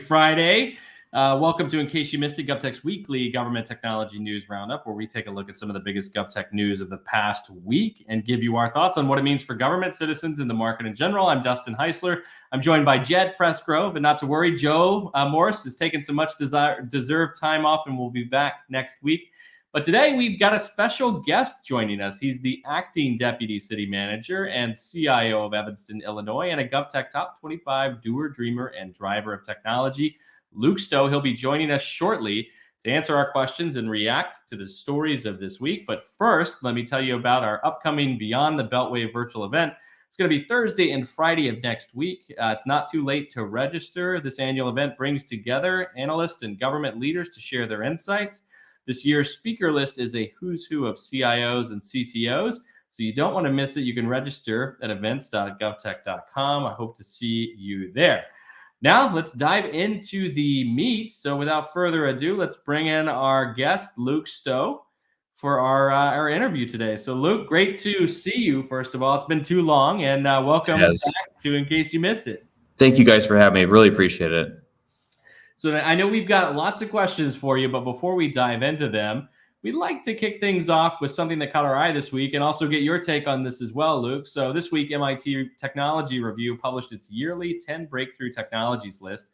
Friday. Welcome to In Case You Missed It, GovTech's weekly government technology news roundup, where we take a look at some of the biggest GovTech news of the past week and give you our thoughts on what it means for government, citizens, and the market in general. I'm Dustin Heisler. I'm joined by Jed Pressgrove, and not to worry, Joe Morris is taking some much deserved time off and will be back next week. But today we've got a special guest joining us. He's the acting deputy city manager and CIO of Evanston, Illinois, and a GovTech Top 25 doer, dreamer, and driver of technology, Luke Stowe. He'll be joining us shortly to answer our questions and react to the stories of this week. But first, let me tell you about our upcoming Beyond the Beltway virtual event. It's going to be Thursday and Friday of next week. It's not too late to register. This annual event brings together analysts and government leaders to share their insights. This year's speaker list is a who's who of CIOs and CTOs, so you don't want to miss it. You can register at events.govtech.com. I hope to see you there. Now, let's dive into the meat. So without further ado, let's bring in our guest, Luke Stowe, for our interview today. So Luke, great to see you, first of all. It's been too long, and welcome back to In Case You Missed It. Thank you guys for having me. Really appreciate it. So I know we've got lots of questions for you, but before we dive into them, we'd like to kick things off with something that caught our eye this week and also get your take on this as well, Luke. So this week, MIT Technology Review published its yearly 10 breakthrough technologies list.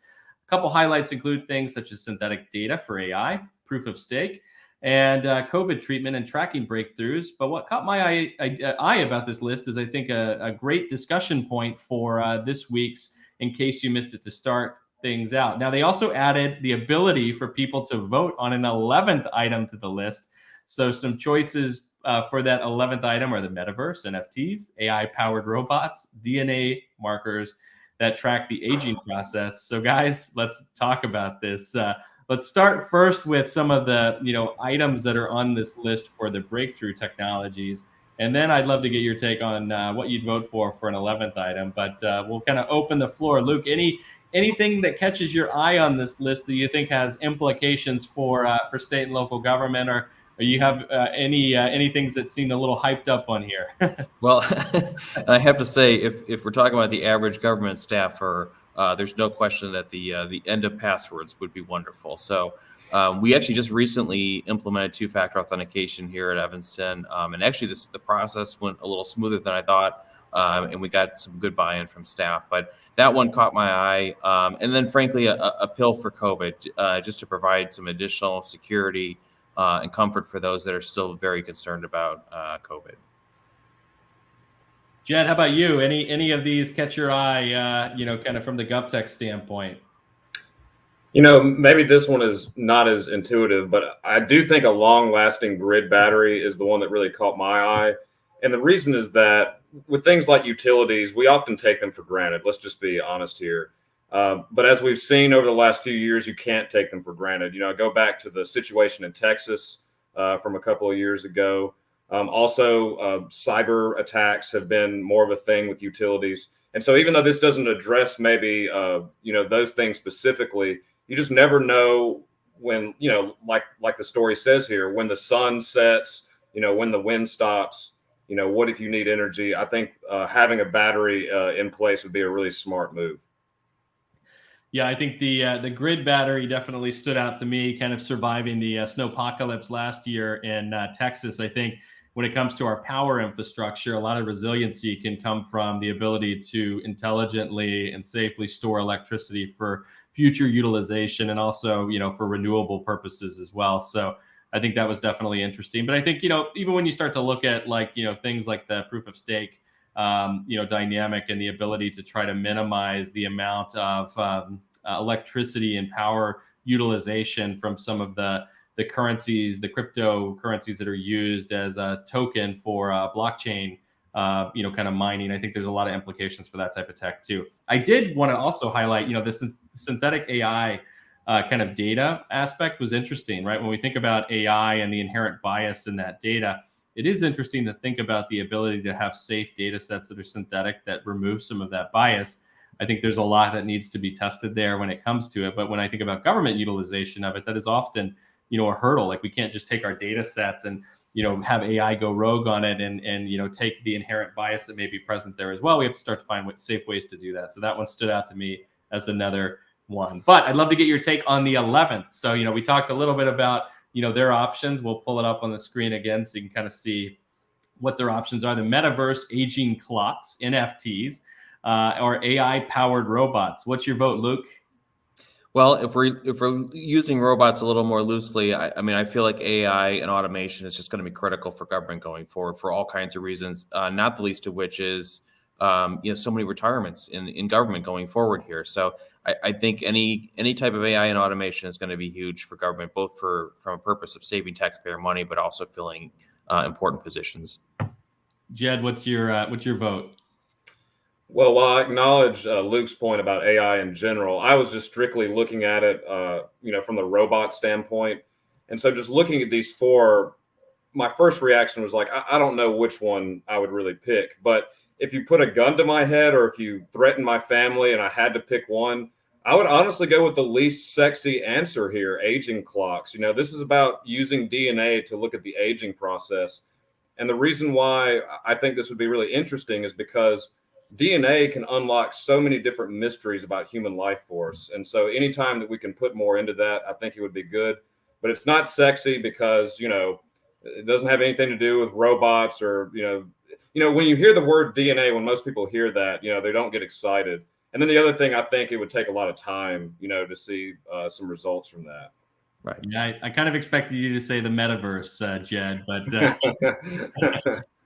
A couple highlights include things such as synthetic data for AI, proof of stake, and COVID treatment and tracking breakthroughs. But what caught my eye about this list is, I think, a great discussion point for this week's In Case You Missed It to start things out. Now, they also added the ability for people to vote on an 11th item to the list. So some choices for that 11th item are the metaverse, NFTs, AI-powered robots, DNA markers that track the aging process. So guys, let's talk about this. Let's start first with some of the items that are on this list for the breakthrough technologies. And then I'd love to get your take on what you'd vote for an 11th item. But we'll kind of open the floor. Luke, anything that catches your eye on this list that you think has implications for state and local government, or you have any things that seem a little hyped up on here? Well, I have to say, if we're talking about the average government staffer, there's no question that the end of passwords would be wonderful. So we actually just recently implemented two-factor authentication here at Evanston, and actually the process went a little smoother than I thought. And we got some good buy-in from staff, but that one caught my eye. And then, frankly, a pill for COVID, just to provide some additional security and comfort for those that are still very concerned about COVID. Jed, how about you? Any of these catch your eye? Kind of from the GovTech standpoint. Maybe this one is not as intuitive, but I do think a long-lasting grid battery is the one that really caught my eye. And the reason is that with things like utilities, we often take them for granted. Let's just be honest here. But as we've seen over the last few years, you can't take them for granted. I go back to the situation in Texas from a couple of years ago. Also, cyber attacks have been more of a thing with utilities. And so even though this doesn't address maybe, those things specifically, you just never know when, like the story says here, when the sun sets, when the wind stops. What if you need energy? I think having a battery in place would be a really smart move. Yeah, I think the grid battery definitely stood out to me, kind of surviving the snowpocalypse last year in Texas. I think when it comes to our power infrastructure, a lot of resiliency can come from the ability to intelligently and safely store electricity for future utilization, and also, for renewable purposes as well. So I think that was definitely interesting. But I think, even when you start to look at things like the proof of stake, dynamic, and the ability to try to minimize the amount of electricity and power utilization from some of the currencies, the cryptocurrencies that are used as a token for blockchain, kind of mining. I think there's a lot of implications for that type of tech too. I did want to also highlight, this synthetic AI kind of data aspect was interesting, right? When we think about AI and the inherent bias in that data, it is interesting to think about the ability to have safe data sets that are synthetic, that remove some of that bias. I think there's a lot that needs to be tested there when it comes to it. But when I think about government utilization of it, that is often, a hurdle. Like, we can't just take our data sets and, have AI go rogue on it and take the inherent bias that may be present there as well. We have to start to find safe ways to do that. So that one stood out to me as another one. But I'd love to get your take on the 11th. So, we talked a little bit about, their options. We'll pull it up on the screen again so you can kind of see what their options are. The metaverse, aging clocks, NFTs, or AI-powered robots. What's your vote, Luke? Well, if we're using robots a little more loosely, I feel like AI and automation is just going to be critical for government going forward for all kinds of reasons, not the least of which is so many retirements in government going forward here. So I think any type of AI and automation is going to be huge for government, both from a purpose of saving taxpayer money, but also filling important positions. Jed, what's your vote? Well, while I acknowledge Luke's point about AI in general, I was just strictly looking at it, from the robot standpoint. And so just looking at these four, my first reaction was like, I don't know which one I would really pick. But if you put a gun to my head or if you threatened my family and I had to pick one, I would honestly go with the least sexy answer here, aging clocks. This is about using DNA to look at the aging process. And the reason why I think this would be really interesting is because DNA can unlock so many different mysteries about human life force. And so anytime that we can put more into that, I think it would be good. But it's not sexy because, it doesn't have anything to do with robots or, when you hear the word DNA, when most people hear that, they don't get excited. And then the other thing, I think it would take a lot of time, to see some results from that. Right. Yeah, I kind of expected you to say the metaverse, Jed, but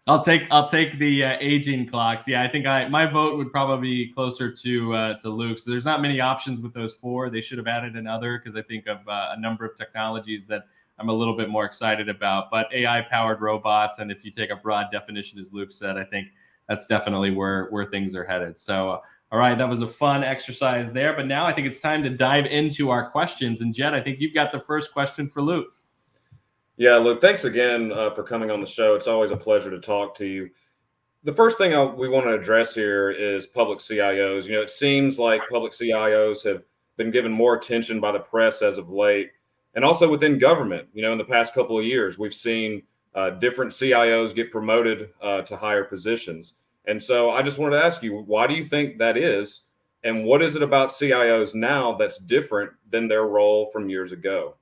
I'll take the aging clocks. Yeah, I think my vote would probably be closer to Luke. So there's not many options with those four. They should have added another because I think of a number of technologies that I'm a little bit more excited about. But AI-powered robots, and if you take a broad definition, as Luke said, I think that's definitely where things are headed. So, all right, that was a fun exercise there. But now I think it's time to dive into our questions. And Jed, I think you've got the first question for Luke. Yeah, Luke, thanks again for coming on the show. It's always a pleasure to talk to you. The first thing we want to address here is public CIOs. It seems like public CIOs have been given more attention by the press as of late, and also within government. In the past couple of years, we've seen different CIOs get promoted to higher positions. And so I just wanted to ask you, why do you think that is? And what is it about CIOs now that's different than their role from years ago?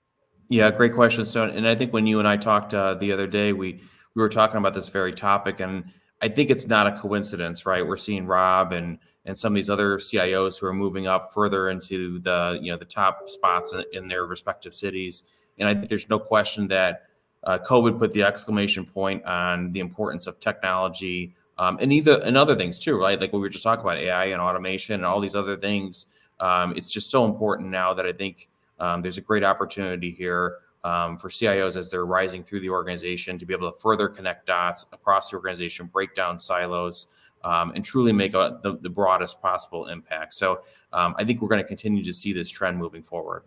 Yeah, great question. So, and I think when you and I talked the other day, we were talking about this very topic, and I think it's not a coincidence, right? We're seeing Rob and some of these other CIOs who are moving up further into the top spots in their respective cities. And I think there's no question that COVID put the exclamation point on the importance of technology and other things too, right? Like what we were just talking about, AI and automation and all these other things. It's just so important now that I think there's a great opportunity here for CIOs as they're rising through the organization to be able to further connect dots across the organization, break down silos, and truly make the broadest possible impact. So I think we're going to continue to see this trend moving forward.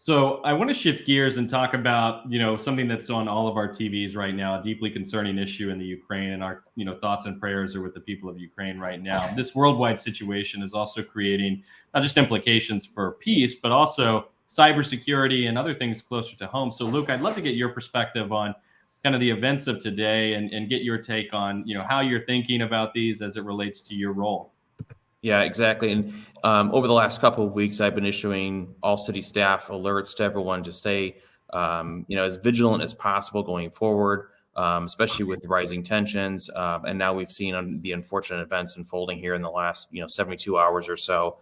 So I want to shift gears and talk about, something that's on all of our TVs right now, a deeply concerning issue in the Ukraine, and our, thoughts and prayers are with the people of Ukraine right now. This worldwide situation is also creating not just implications for peace, but also cybersecurity and other things closer to home. So Luke, I'd love to get your perspective on kind of the events of today and get your take on, how you're thinking about these as it relates to your role. Yeah, exactly. And over the last couple of weeks, I've been issuing all city staff alerts to everyone to stay, as vigilant as possible going forward, especially with the rising tensions. And now we've seen the unfortunate events unfolding here in the last, 72 hours or so.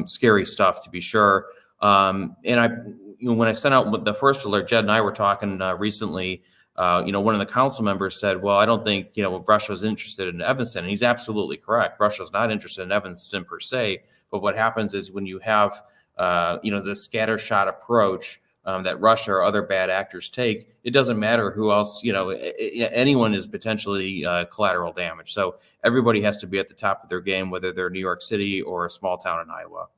Scary stuff, to be sure. And when I sent out the first alert, Jed and I were talking recently. One of the council members said, well, I don't think, Russia's interested in Evanston. And he's absolutely correct. Russia's not interested in Evanston per se. But what happens is when you have, the scattershot approach that Russia or other bad actors take, it doesn't matter who else, anyone is potentially collateral damage. So everybody has to be at the top of their game, whether they're New York City or a small town in Iowa.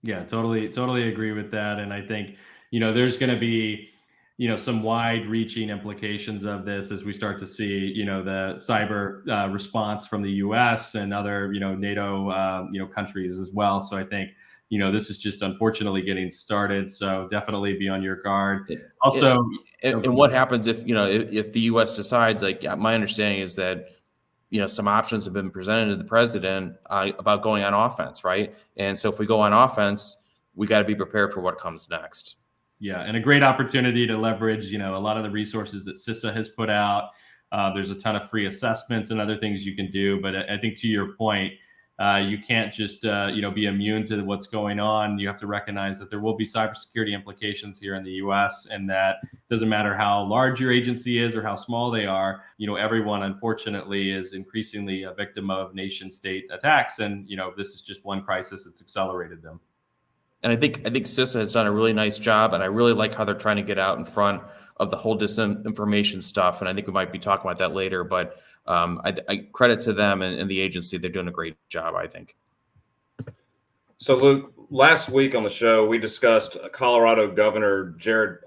Yeah, totally agree with that. And I think, there's going to be, some wide reaching implications of this as we start to see, the cyber response from the US and other, NATO, countries as well. So I think, this is just unfortunately getting started. So definitely be on your guard. Also, and what happens if the US decides, like my understanding is that some options have been presented to the president about going on offense, right? And so if we go on offense, we got to be prepared for what comes next. Yeah, and a great opportunity to leverage, a lot of the resources that CISA has put out. There's a ton of free assessments and other things you can do. But I think to your point, you can't just, be immune to what's going on. You have to recognize that there will be cybersecurity implications here in the U.S. and that doesn't matter how large your agency is or how small they are. Everyone, unfortunately, is increasingly a victim of nation state attacks. And, this is just one crisis that's accelerated them. And I think CISA has done a really nice job, and I really like how they're trying to get out in front of the whole disinformation stuff. And I think we might be talking about that later, but I credit to them and the agency. They're doing a great job, I think. So, Luke, last week on the show, we discussed Colorado Governor Jared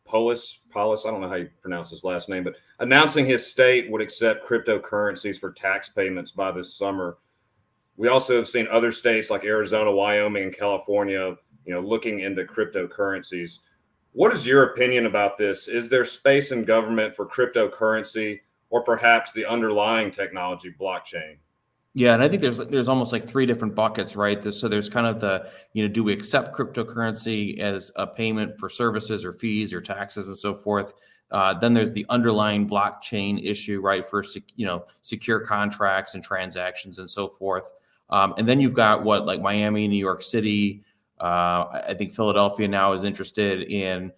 Polis, I don't know how you pronounce his last name, but announcing his state would accept cryptocurrencies for tax payments by this summer. We also have seen other states like Arizona, Wyoming, and California, looking into cryptocurrencies. What is your opinion about this? Is there space in government for cryptocurrency or perhaps the underlying technology, blockchain? Yeah, and I think there's almost like three different buckets, right? So there's kind of the, do we accept cryptocurrency as a payment for services or fees or taxes and so forth? Then there's the underlying blockchain issue, right? For secure contracts and transactions and so forth. And then you've got like Miami, New York City. I think Philadelphia now is interested in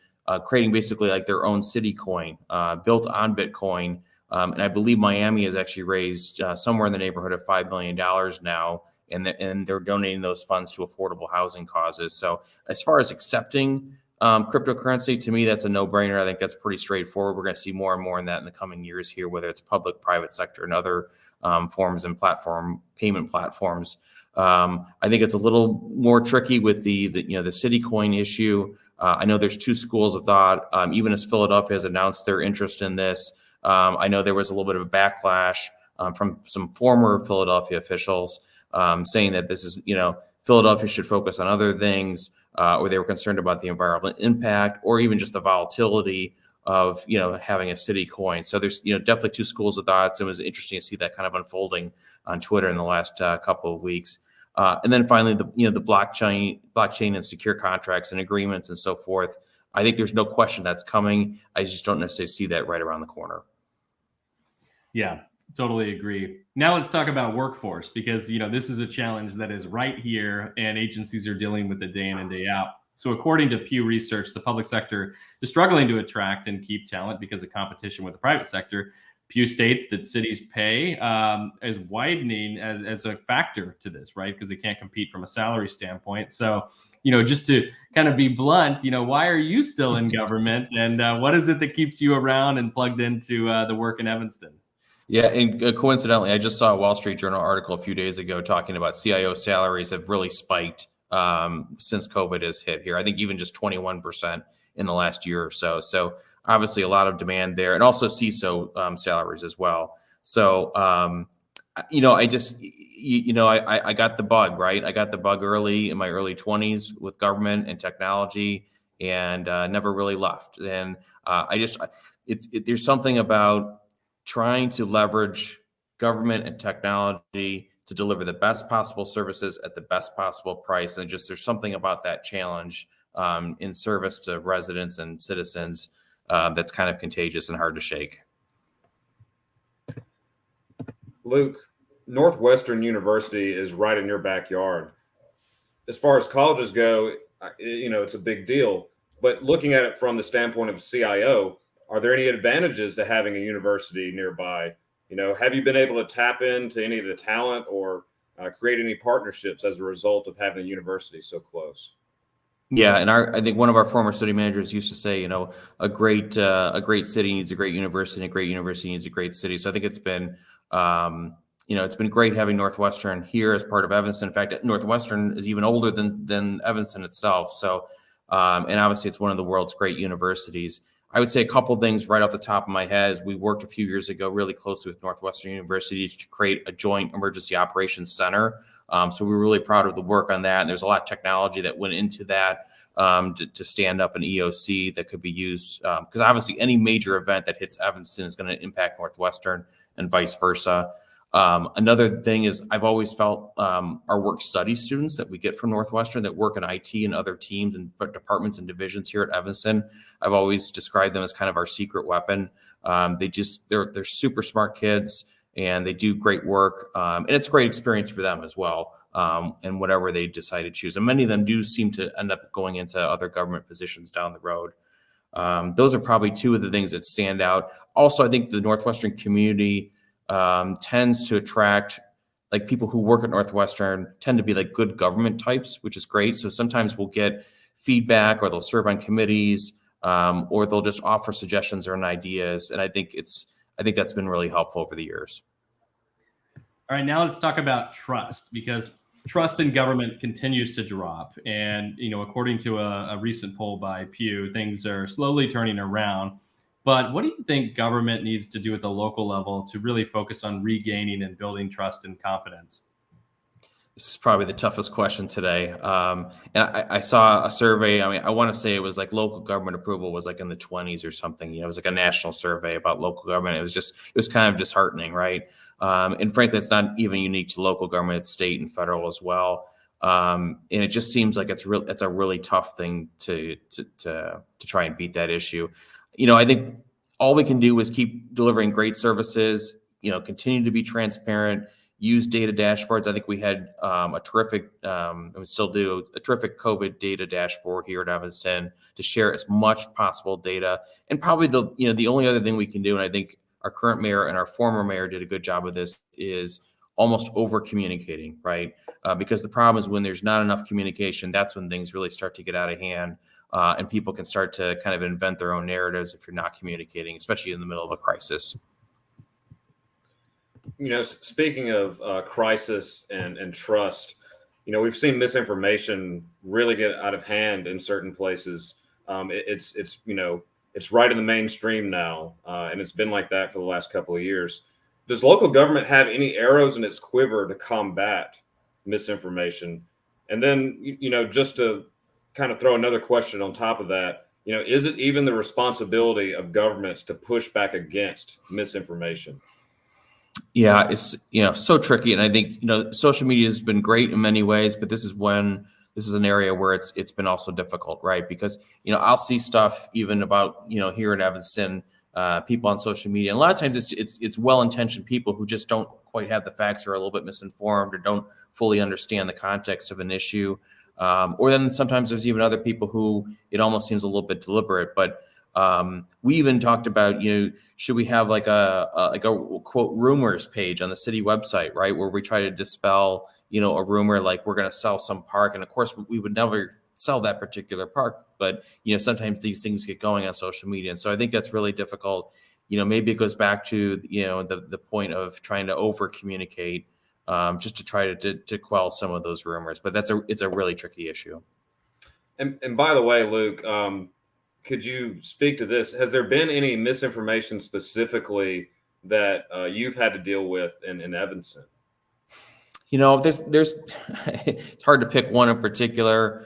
creating basically like their own city coin built on Bitcoin. And I believe Miami has actually raised somewhere in the neighborhood of $5 million now, and they're donating those funds to affordable housing causes. So as far as accepting cryptocurrency, to me, that's a no-brainer. I think that's pretty straightforward. We're going to see more and more in that in the coming years here, whether it's public, private sector, and other forms and payment platforms. I think it's a little more tricky with the city coin issue. I know there's two schools of thought. Even as Philadelphia has announced their interest in this, I know there was a little bit of a backlash from some former Philadelphia officials saying that this is, Philadelphia should focus on other things, or they were concerned about the environmental impact, or even just the volatility of, having a city coin. So there's, definitely two schools of thoughts. It was interesting to see that kind of unfolding on Twitter in the last couple of weeks. And then finally, the blockchain and secure contracts and agreements and so forth. I think there's no question that's coming. I just don't necessarily see that right around the corner. Yeah, totally agree. Now let's talk about workforce, because, this is a challenge that is right here and agencies are dealing with it day in and day out. So according to Pew Research, the public sector is struggling to attract and keep talent because of competition with the private sector. Pew states that cities' pay is widening as a factor to this, right? Because they can't compete from a salary standpoint. So, just to kind of be blunt, why are you still in government, and what is it that keeps you around and plugged into the work in Evanston? Yeah, and coincidentally, I just saw a Wall Street Journal article a few days ago talking about CIO salaries have really spiked since COVID has hit here. I think even just 21% in the last year or so. So obviously a lot of demand there, and also CISO salaries as well. So, I just, I got the bug, right? I got the bug early in my early 20s with government and technology, and never really left. And there's something about trying to leverage government and technology to deliver the best possible services at the best possible price. And there's something about that challenge in service to residents and citizens that's kind of contagious and hard to shake. Luke, Northwestern University is right in your backyard. As far as colleges go, it's a big deal. But looking at it from the standpoint of a CIO, are there any advantages to having a university nearby? Have you been able to tap into any of the talent or create any partnerships as a result of having a university so close? Yeah, and I think one of our former city managers used to say, a great city needs a great university, and a great university needs a great city. So I think it's been, it's been great having Northwestern here as part of Evanston. In fact, Northwestern is even older than Evanston itself. So, and obviously it's one of the world's great universities. I would say a couple of things right off the top of my head is we worked a few years ago really closely with Northwestern University to create a joint emergency operations center. So we were really proud of the work on that. And there's a lot of technology that went into that to stand up an EOC that could be used. Because obviously any major event that hits Evanston is going to impact Northwestern and vice versa. Another thing is I've always felt our work study students that we get from Northwestern that work in IT and other teams and departments and divisions here at Evanston, I've always described them as kind of our secret weapon. They're super smart kids and they do great work. And it's a great experience for them as well. And whatever they decide to choose. And many of them do seem to end up going into other government positions down the road. Those are probably two of the things that stand out. Also, I think the Northwestern community tends to attract, like, people who work at Northwestern tend to be like good government types, which is great. So sometimes we'll get feedback, or they'll serve on committees, or they'll just offer suggestions or ideas. And I think that's been really helpful over the years. All right, now let's talk about trust, because trust in government continues to drop. And, according to a recent poll by Pew, things are slowly turning around. But what do you think government needs to do at the local level to really focus on regaining and building trust and confidence? This is probably the toughest question today. And I saw a survey. I mean, I want to say it was like local government approval was like in the 20s or something. It was like a national survey about local government. It was kind of disheartening, right? And frankly, it's not even unique to local government; it's state and federal as well. And it just seems like it's a really tough thing to try and beat that issue. I think all we can do is keep delivering great services. Continue to be transparent. Use data dashboards. I think we had a terrific, and we still do, a terrific COVID data dashboard here at Evanston to share as much possible data. And probably the only other thing we can do, and I think our current mayor and our former mayor did a good job of this, is almost over communicating, right? Because the problem is when there's not enough communication, that's when things really start to get out of hand, and people can start to kind of invent their own narratives if you're not communicating, especially in the middle of a crisis. Speaking of crisis and trust, we've seen misinformation really get out of hand in certain places. It's right in the mainstream now, and it's been like that for the last couple of years. Does local government have any arrows in its quiver to combat misinformation? And then, just to kind of throw another question on top of that, is it even the responsibility of governments to push back against misinformation? Yeah, it's so tricky, and I think social media has been great in many ways, but this is an area where it's been also difficult, right? Because I'll see stuff even about here in Evanston, people on social media, and a lot of times it's well-intentioned people who just don't quite have the facts, or are a little bit misinformed, or don't fully understand the context of an issue, or then sometimes there's even other people who it almost seems a little bit deliberate, but. We even talked about, should we have like a quote rumors page on the city website, right? Where we try to dispel, a rumor like we're going to sell some park. And of course we would never sell that particular park, but, sometimes these things get going on social media. And so I think that's really difficult. Maybe it goes back to, the point of trying to over communicate, just to try to quell some of those rumors. But it's a really tricky issue. And by the way, Luke, could you speak to this? Has there been any misinformation specifically that you've had to deal with in Evanston? There's it's hard to pick one in particular.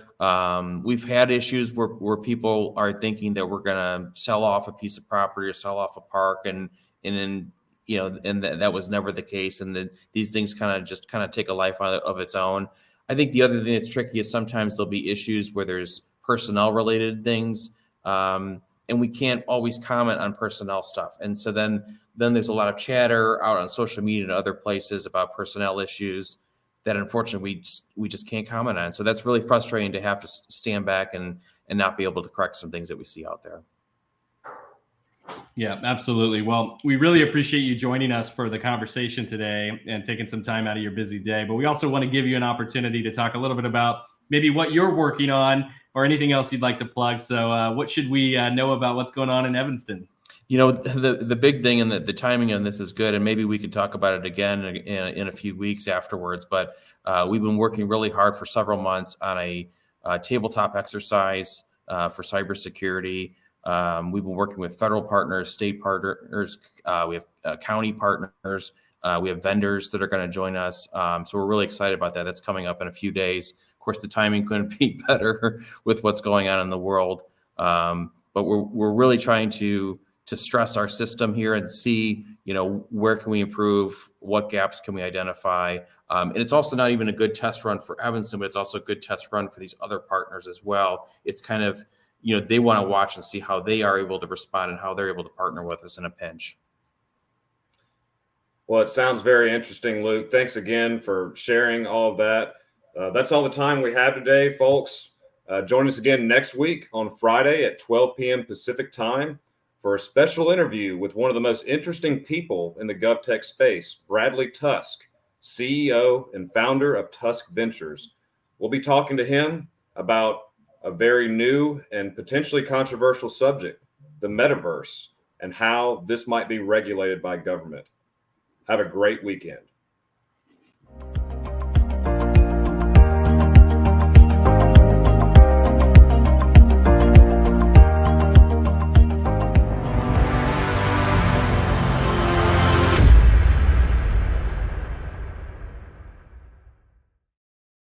We've had issues where people are thinking that we're going to sell off a piece of property or sell off a park, and then and that was never the case. And then these things kind of take a life of its own. I think the other thing that's tricky is sometimes there'll be issues where there's personnel related things. And we can't always comment on personnel stuff. And so then there's a lot of chatter out on social media and other places about personnel issues that unfortunately we just can't comment on. So that's really frustrating to have to stand back and not be able to correct some things that we see out there. Yeah, absolutely. Well, we really appreciate you joining us for the conversation today and taking some time out of your busy day. But we also want to give you an opportunity to talk a little bit about maybe what you're working on or anything else you'd like to plug. So what should we know about what's going on in Evanston? The big thing, and the timing on this is good, and maybe we could talk about it again in a few weeks afterwards. But we've been working really hard for several months on a tabletop exercise for cybersecurity. We've been working with federal partners, state partners. We have county partners. We have vendors that are going to join us. So we're really excited about that. That's coming up in a few days. Of course, the timing couldn't be better with what's going on in the world. But we're really trying to stress our system here and see, where can we improve, what gaps can we identify. And it's also not even a good test run for Evanston, but it's also a good test run for these other partners as well. It's kind of, they want to watch and see how they are able to respond and how they're able to partner with us in a pinch. Well, it sounds very interesting, Luke. Thanks again for sharing all of that. That's all the time we have today, folks. Join us again next week on Friday at 12 p.m. Pacific time for a special interview with one of the most interesting people in the GovTech space, Bradley Tusk, CEO and founder of Tusk Ventures. We'll be talking to him about a very new and potentially controversial subject, the metaverse, and how this might be regulated by government. Have a great weekend.